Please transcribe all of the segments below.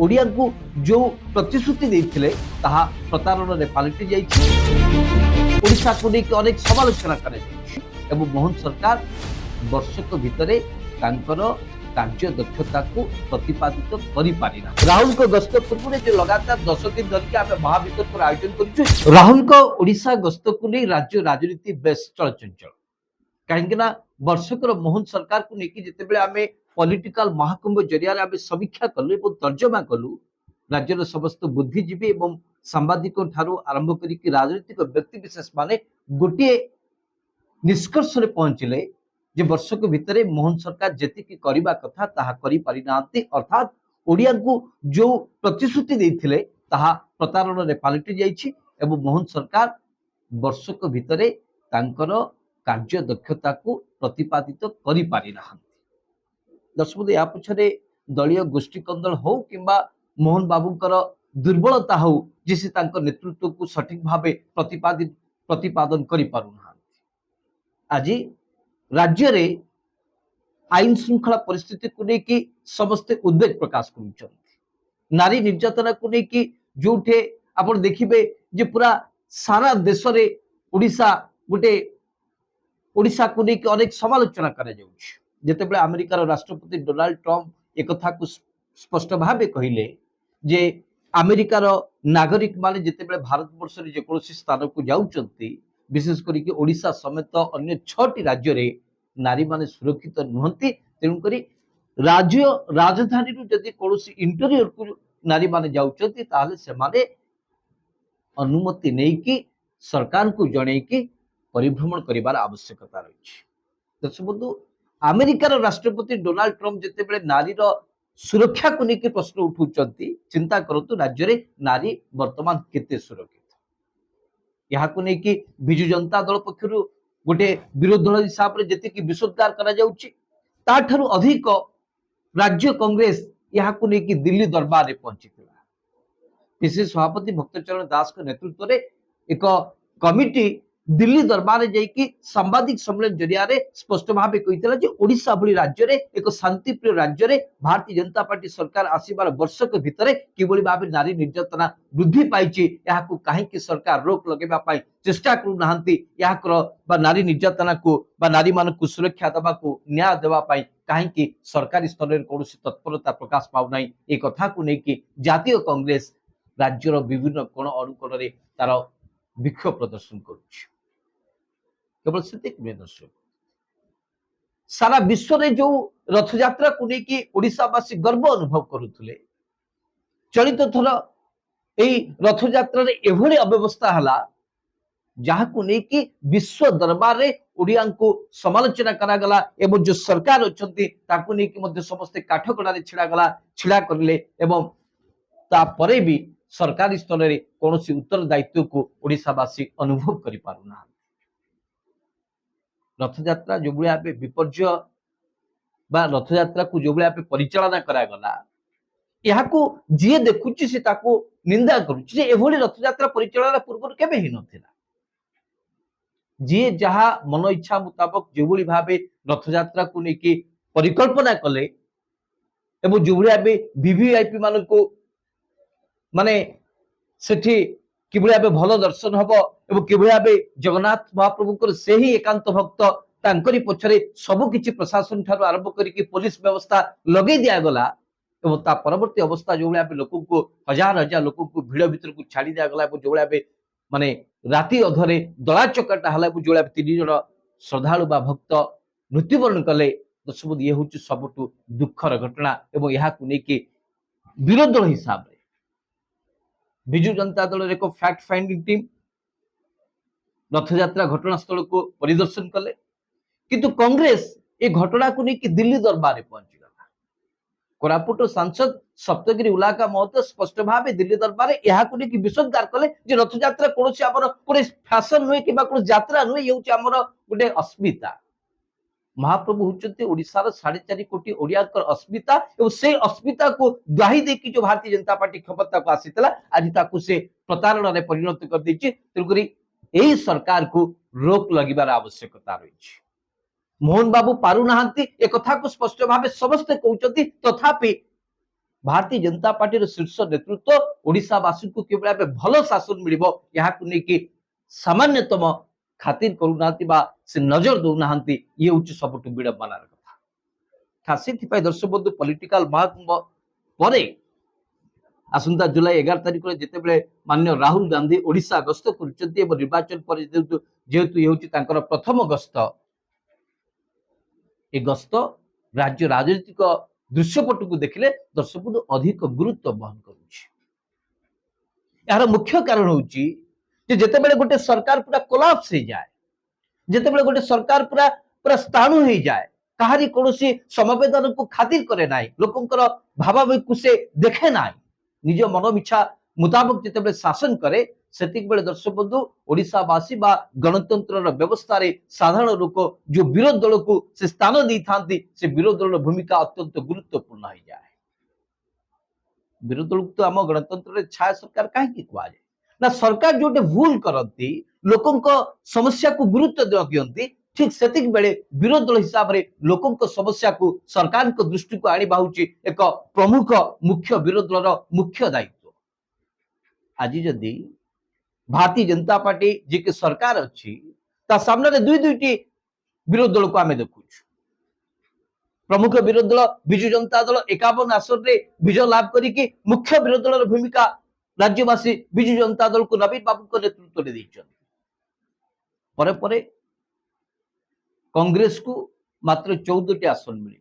ओडिया को जो प्रतिश्रुति देते ताहा प्रतारण पलटि जाइए। ओडिशा को लेकिन अनेक समालोचना कर मोहन सरकार वर्षक भितर कार्य दक्षता को प्रतिपादित कर राहुल को गस्त पूर्व जो लगातार 10 दिन धरिक आम महावितर्क आयोजन कर राहुल को ओडिशा गस्त को नहीं राज्य राजनीति बेस चलचंचल कहीं वर्षकर मोहन सरकार को लेकिन जिते आम पॉलिटिकल महाकुंभ जरिया आम समीक्षा कलु और तर्जमा कलु राज्यर समस्त बुद्धिजीवी और सांबादिकों ठारू आरंभ कर राजनीतिक व्यक्ति विशेष माने गोटे निष्कर्ष पहुंचले जे वर्षक भितर मोहन सरकार जेति करबा कथा ताहा करि पारि नांती अर्थात ओडिया को जो प्रतिश्रुति देथिले ताहा प्रतारण रे पलटि जाइछि एवं मोहन सरकार वर्षक भितर तांकर कार्य दक्षता को प्रतिपादित करि पारि नाहंती। दर्शक या पछरे दलीय गोष्ठी कंदल हो किंबा मोहन बाबूकर दुर्बलता हो जिसे तांकर नेतृत्व को सठिक भावे प्रतिपादन करि पारु नाहंती। आज राज्य रे आईन श्रृंखला परिस्थिति को लेकिन समस्ते उद्वेग प्रकाश कर नारी निर्यातना को लेकिन जोठे आप देखिए जे पूरा सारा देश रे ओडिशा गोटे ओडिशा को लेकिन अनेक समालोचना कर जिते अमेरिकार राष्ट्रपति डोनाल्ड ट्रंप एक कथा को स्पष्ट भाव कहले जे अमेरिकार नागरिक माने जिते भारत वर्ष रे जेकोसी स्थान को जाउचंती विशेष करके ओडिशा समेत अन्य 6टी राज्य रे नारी माने सुरक्षित नुहंती तेणुक राज्य राजधानी जदि कौन इंटरियर को नारी माने जाउचंती ताहले से माने अनुमति नहीं कि सरकार को जणे कि परिभ्रमण करिवार आवश्यकता रही। दर्शक बंधु अमेरिकार राष्ट्रपति डोनाल्ड ट्रंप जिते नारी सुरक्षा को लेकिन प्रश्न उठाउचंती चिंता करतु राज्य रे नारी वर्तमान केते सुरक्षित यहाँ को लेकिन विजु जनता दल पक्षर गोटे विरोधी दल हिसाब से जी विषोद्गार कर अधिक राज्य कांग्रेस यहाँ को लेकिन दिल्ली दरबार में पहुंची पीसीसी सभापति भक्तचरण दास के नेतृत्व में एक कमिटी दिल्ली दरबार जाइए सांबादिक सम्मेलन जरिया स्पष्ट भाव कही ओडिशा भली राज्य रे एक शांतिप्रिय राज्य रे भारतीय जनता पार्टी सरकार आसबार वर्षक भितर किभली भाव नारी निर्यातना वृद्धि पाई कहीं सरकार रोक लगे चेष्टा करूना नारी निर्यातना को नारी मान को सुरक्षा देवा न्याय देवाई कहीं सरकारी स्तर में कौन तत्परता प्रकाश पाऊना एक कथा को लेकिन जातीय कांग्रेस राज्यर विभिन्न कोण अनुकोण तार विक्षोभ प्रदर्शन करुच्ची केवल से दर्शक सारा विश्व रे जो रथ यात्रा को लेकिन ओडिशावासी गर्व अनुभव करुले चलित थर यही रथ यात्रा रे एभली अव्यवस्था हला जहाँ को लेकिन विश्व दरबार रे ओडिया को समालोचना करागला एवं जो सरकार अच्छी ताकू लेकिन समस्ते काठगड़ा छिड़ा करले एवं तापरे भी सरकारी स्तर में कौन उत्तर दायित्व को ओडिशावासी अनुभव कर पारुना रथ यात्रा जो भाई विपर्य बा रथ यात्रा को जो भाई परिचालना करागला यहाँ को जी देखुची से ताको निंदा करुच्ची एभली रथ यात्रा परिचालना पूर्व केबे ही नथिला जी जहा मन इच्छा मुताबक जो भाव रथ यात्रा को लेकिन परिकल्पना कले एवं जो भाई वीवीआईपी मान को माने सेठी किभली भाव भल दर्शन हम एवं किभली भाव जगन्नाथ महाप्रभु से ही एकांत भक्त तांकरी पछरे सबकिछि प्रशासन ठारू आरंभ करके पुलिस व्यवस्था लगे दिगला एवं ता परवर्ती अवस्था जो भाव लोक को हजार हजार लोक को भिड़ भीतर को छाड़ी दिगला जो भाव माने राति अधरे दला चकटा हला जो भाव 3 जन श्रद्धालु बा भक्त मृत्युवरण कले दर्शक ये हूँ सबुठु दुखर घटना एवं यहाँ को लेकिन विरोधी दल हिसाब से विजु जनता दल एक फैक्ट फाइंडिंग टीम रथ यात्रा घटनास्थल को परिदर्शन कले किंतु कांग्रेस ये घटना को लेकिन दिल्ली दरबार में पहुंचीगला कोरापुट सांसद सप्तगिरी उलाका महतो स्पष्ट भाव दिल्ली दरबार यहाँ को लेकिन विषोद्गार कले रथ यात्रा कौन गोटे फैशन नुहे कि यात्रा नुहे ये गोटे अस्मिता महाप्रभु होचंती ओडिशार 4.5 कोटी ओडियाकर अस्मिता और से अस्मिता को दुहाई देकी जो भारतीय जनता पार्टी क्षमता को आसीतला आज ताकू से प्रतारण रे परिणत कर देछि तेणुकरी एही सरकार को रोक लगिबार आवश्यकता रही। मोहन बाबू पारु नाहंती एक कथा को स्पष्ट भाव समस्ते कहउचंती तथापि भारतीय जनता पार्टी शीर्ष नेतृत्व ओडिशावासी को किभଳି भाବେ ଭଲ ଶାସନ ମିଳିବ ଏହାକୁ ନେଇକି ସାମାନ୍ୟତମ ଖାତିର କରୁନାହାନ୍ତି ବା ସେ ନଜର ଦଉନାହାନ୍ତି। ଇଏ ହଉଛି ସବୁଠୁ ବିଡମ୍ବନାର କଥା। ଖାସ୍ ସେଥିପାଇଁ ଦର୍ଶକ ବନ୍ଧୁ ପଲିଟିକାଲ ମହାକୁମ୍ଭ ପରେ ଆସନ୍ତା ଜୁଲାଇ 11 ତାରିଖରେ ଯେତେବେଳେ ମାନ୍ୟ ରାହୁଲ ଗାନ୍ଧୀ ଓଡିଶା ଗସ୍ତ କରୁଛନ୍ତି ଏବଂ ନିର୍ବାଚନ ପରେ ଯେହେତୁ ଇଏ ହେଉଛି ତାଙ୍କର ପ୍ରଥମ ଗସ୍ତ, ଏ ଗସ୍ତ ରାଜ୍ୟ ରାଜନୈତିକ ଦୃଶ୍ୟପଟକୁ ଦେଖିଲେ ଦର୍ଶକ ବନ୍ଧୁ ଅଧିକ ଗୁରୁତ୍ୱ ବହନ କରୁଛି। ଏହାର ମୁଖ୍ୟ କାରଣ ହେଉଛି ଯେ ଯେତେବେଳେ ଗୋଟେ ସରକାର ପୁରା କୋଲାପ୍ସ ହେଇଯାଏ, ଯେତେବେଳେ ଗୋଟେ ସରକାର ପୁରା ପୁରା ସ୍ଥାଣୁ ହେଇଯାଏ, କାହାରି କୌଣସି ସମବେଦନକୁ ଖାତିର କରେ ନାହିଁ, ଲୋକଙ୍କର ଭାବାବେଗକୁ ସେ ଦେଖେ ନାହିଁ, ନିଜ ମନ ଇଚ୍ଛା ମୁତାବକ ଯେତେବେଳେ ଶାସନ କରେ, ସେତିକି ବେଳେ ଦର୍ଶକ ବନ୍ଧୁ ଓଡିଶାବାସୀ ବା ଗଣତନ୍ତ୍ରର ବ୍ୟବସ୍ଥାରେ ସାଧାରଣ ଲୋକ ଯୋଉ ବିରୋଧ ଦଳକୁ ସେ ସ୍ଥାନ ଦେଇଥାନ୍ତି, ସେ ବିରୋଧ ଦଳର ଭୂମିକା ଅତ୍ୟନ୍ତ ଗୁରୁତ୍ୱପୂର୍ଣ୍ଣ ହେଇଯାଏ। ବିରୋଧ ଦଳକୁ ତ ଆମ ଗଣତନ୍ତ୍ରରେ ଛାୟା ସରକାର କାହିଁକି କୁହାଯାଏ? ନା ସରକାର ଯୋଉଟେ ଭୁଲ କରନ୍ତି, ଲୋକଙ୍କ ସମସ୍ୟାକୁ ଗୁରୁତ୍ୱ ଦିଅନ୍ତି, ଠିକ ସେତିକି ବେଳେ ବିରୋଧ ଦଳ ହିସାବରେ ଲୋକଙ୍କ ସମସ୍ୟାକୁ ସରକାରଙ୍କ ଦୃଷ୍ଟିକୁ ଆଣିବା ହେଉଛି ଏକ ପ୍ରମୁଖ ମୁଖ୍ୟ ବିରୋଧ ଦଳର ମୁଖ୍ୟ ଦାୟିତ୍ୱ। ଆଜି ଯଦି भारतीय जनता पार्टी जी की सरकार अच्छी ता सामने दुईटी विरोध दल को आम देखु। प्रमुख विरोध दल विजु जनता दल 51 आसन में विजय लाभ करके मुख्य विरोध दल भूमिका राज्यवासी विजु जनता दल को नवीन बाबू नेतृत्व दे कांग्रेस को मात्र 14 आसन मिली।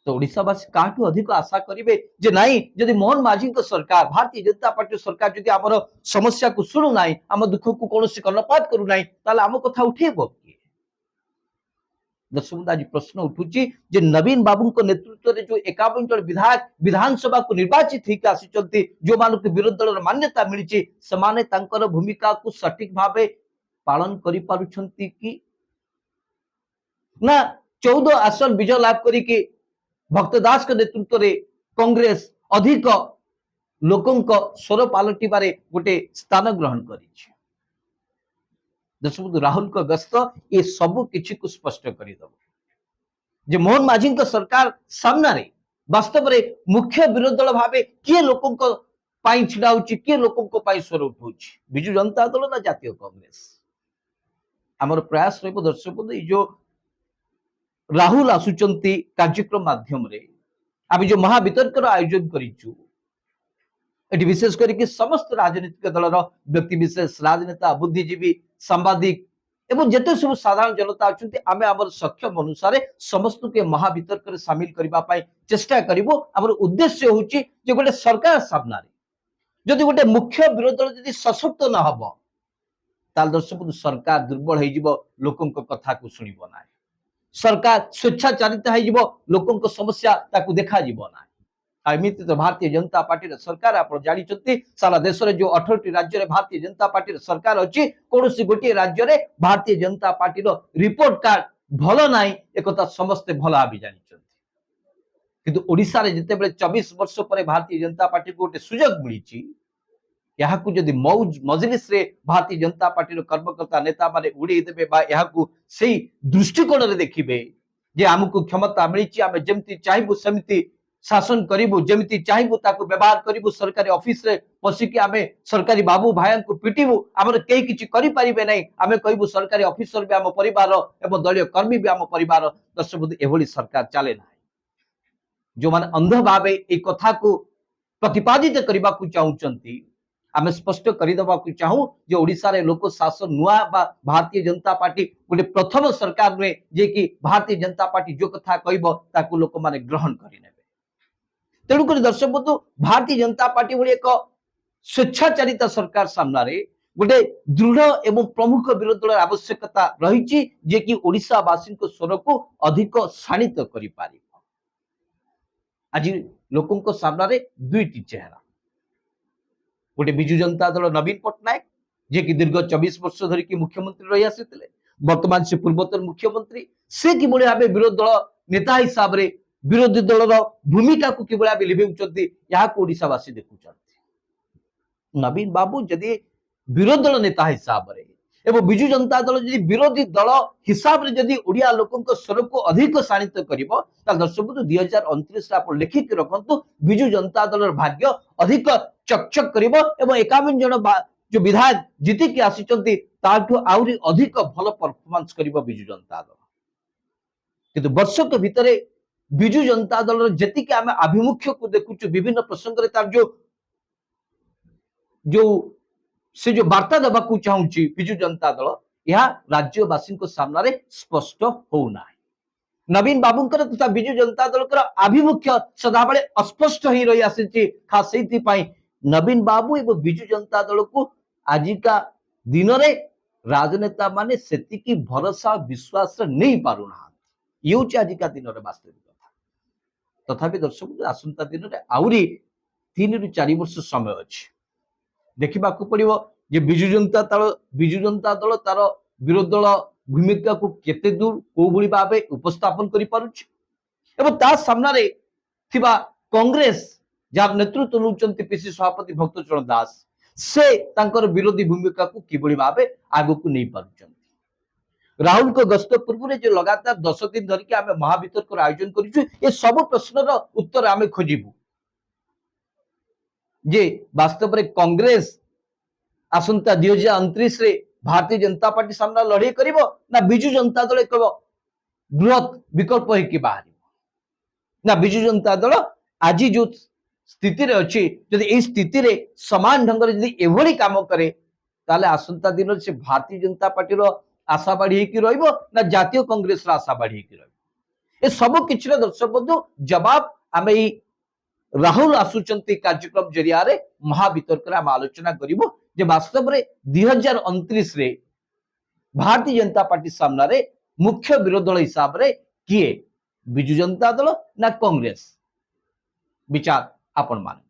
तो ओडिशावासी काठू अधिक आशा करेंगे जे नहीं जदि मोहन माझी सरकार भारतीय जनता पार्टी सरकार जदि आमर समस्या को शुणु ना, आम दुख को कौन कर्णपात करू ना, आम कथा उठेब किए? दर्शक आज प्रश्न उठुची जे नवीन बाबू नेतृत्व में जो 51 जन विधायक विधानसभा को निर्वाचित होकर आसी, जो मानक विरोधी दल मान्यता मिली, से भूमिका को सठिक भाव पालन करि कि ना 14 आसन विजय लाभ करके भक्त दास के नेतृत्व में कांग्रेस अधिक लोकों स्वर पलटिबारे गोटे स्थान ग्रहण करिछि। दर्शक राहुल का गस्त ये सबु किछि को स्पष्ट करिदब जे मोहन माझी सरकार सामने वास्तव में मुख्य विरोधी दल भावे किए लोकों पाई छिड़ा होछि, किए लोकों पाई स्वर उठाउछि, बिजु जनता दल ना जातीय कांग्रेस? आमर प्रयास रहिबो दर्शक बंधु जो राहुल आसुचंती कार्यक्रम माध्यम रे आम जो महावितर्कर आयोजन करिछु, एटी विशेष करके समस्त राजनीतिक दलर व्यक्ति विशेष राजनेता बुद्धिजीवी सांबादिक एवं जेते सब साधारण जनता अच्छे आम आम सक्षम अनुसार समस्त के महावितर्क सामिल करने चेष्टा करूँ। आम उद्देश्य हूँ गोटे सरकार सामने जदि गोटे मुख्य विरोधी दल जदि सशक्त न हम ताल दर्शक सरकार दुर्बल हो लोकों कथा को शुणव ना, सरकार स्वेच्छाचारित हो लोकों समस्या ताकू देखा ना। एमती तो भारतीय जनता पार्टी सरकार आप जानते सारा देश में जो 18 राज्य में भारतीय जनता पार्टी सरकार अच्छी, कौन गोटे राज्य में Bharatiya Janata party report card भल ना एक समस्ते भल भावी जानते। किंतु ओडिशा रे जिते बेले 24 वर्ष पर भारतीय जनता पार्टी को गोटे सुजोग मिली, यहाकू जदि मौज मजलिस रे भारतीय जनता पार्टी कर्मकर्ता नेता माने उड़े देबे बा यहाकू सेही दृष्टिकोण रे देखिबे जे आमको क्षमता मिली, आम जमती चाहिबू सेमती शासन करिबू, जमती चाहिबू ताकू व्यवहार करिबू, सरकारी ऑफिस रे पसिकी आमे सरकारी बाबू भाई को पिटिबू, आमर केही किछि करि परिबे नै, आमे कहबू सरकारी ऑफिसर भी आम परिवार एवं दलीय कर्मी भी आम परिवार। दर्शक एभली सरकार चले ना, जो माने अंध भावे ए कथा को प्रतिपादित करबा को चाहुचंती। आमे स्पष्ट करदेवा चाहूँ जे ओडिशा रे लोक शासन नुआ बा भारतीय जनता पार्टी गोटे प्रथम सरकार नुहे जे कि भारतीय जनता पार्टी जो कथा कहबो ताकू लोक माने ग्रहण करिनेबे। तेणुक दर्शक बंधु भारतीय जनता पार्टी भली एक स्वेच्छाचारित सरकार सामने गोटे दृढ़ एवं प्रमुख विरोधी दल आवश्यकता रही जे कि ओडिशावासी स्वर को अधिक शाणित करि पारिबो। आज लोकों सामने दुईटी चेहरा, गोटे विजु जनता दल नवीन पट्टनायक जे कि दीर्घ 24 वर्ष धरिकी मुख्यमंत्री रही आसीथिले, वर्तमान से पूर्वतन मुख्यमंत्री, से किभली भाबे विरोधी दल नेता हिसाब रे विरोधी दलर भूमिका को किभली भाबे लिभेउचंती याको ओडिशावासी देखुचंती। नवीन बाबू जदि विरोधी दल नेता हिसाब रे एवं विजु जनता दल जदि विरोधी दल हिसाब रे जदि ओडिया लोकंक स्वर को अधिक शाणित करिवो ता दर्शक बंधु 2029 आप लिखिक रखंतु विजु जनता दल भाग्य अधिक चकचक करिवो एवं 51 जन जो विधायक जीति के आसीचंती ताठु आउरी अधिक भल परफॉर्मेंस करिवो विजु जनता दल किंतु वर्षक भितरे विजु जनता दल जेति के आमे आभिमुख्य को देखुछु विभिन्न प्रसंग रे तार जो से जो वार्ता देवा को चाहूची विजु जनता दल यह राज्यवासी सामने स्पष्ट होना नवीन बाबूंकर तथा विजु जनता दल आभिमुख्य सदाबले अस्पष्ट ही रही आसी खास नवीन बाबू एवं विजु जनता दल को आजिका दिन रे राजनेता माने सेतिकी भरोसा विश्वास नहीं पारुना ये आजिका दिन रे वास्तविक कथा तथापि दर्शक आसंता दिन रे आउरी 3 रु 4 वर्ष समय अछि देखा पड़ो जे विजु जनता दल तार विरोधी दल भूमिका को केते दूर को भली भाबे उपस्थापन करि पारुछि एवं ता सामने थिबा कांग्रेस जार नेतृत्व नउचंती पीसी सभापति भक्तचरण दास से तांकर विरोधी भूमिका को किबली भाबे आगो को नहीं पारुचंती राहुल को गस्त पूर्व जो लगातार 10 दिन धरिक आमे महावितर्क आयोजन करिछु ए सब प्रश्नर उत्तर आमे खोजिबु जे वास्तव में कांग्रेस आसंता 2029 रे भारतीय जनता पार्टी सामना लड़ाई करिवो ना विजु जनता दल एक बृहत विकल्प है कि बाहर ना विजु जनता दल आज जो स्थिति रे अछि यदि ए स्थिति रे समान ढंग रे यदि एभली काम करे ताले आसंता दिन से भारतीय जनता पार्टी रो आशा बाढ़ी कि रहिबो ना जातीय कांग्रेस रो आशा बाढ़ी कि रहिबो ए सब किछ रे दर्शक बंधु जवाब आमे राहुल आसुचंती कार्यक्रम जरिया रे महावितर्क आम आलोचना करिवो जे वास्तव रे 2029 रे भारतीय जनता पार्टी सामना रे मुख्य विरोधी दल हिसाब रे किए विजु जनता दल ना कांग्रेस विचार आपण मान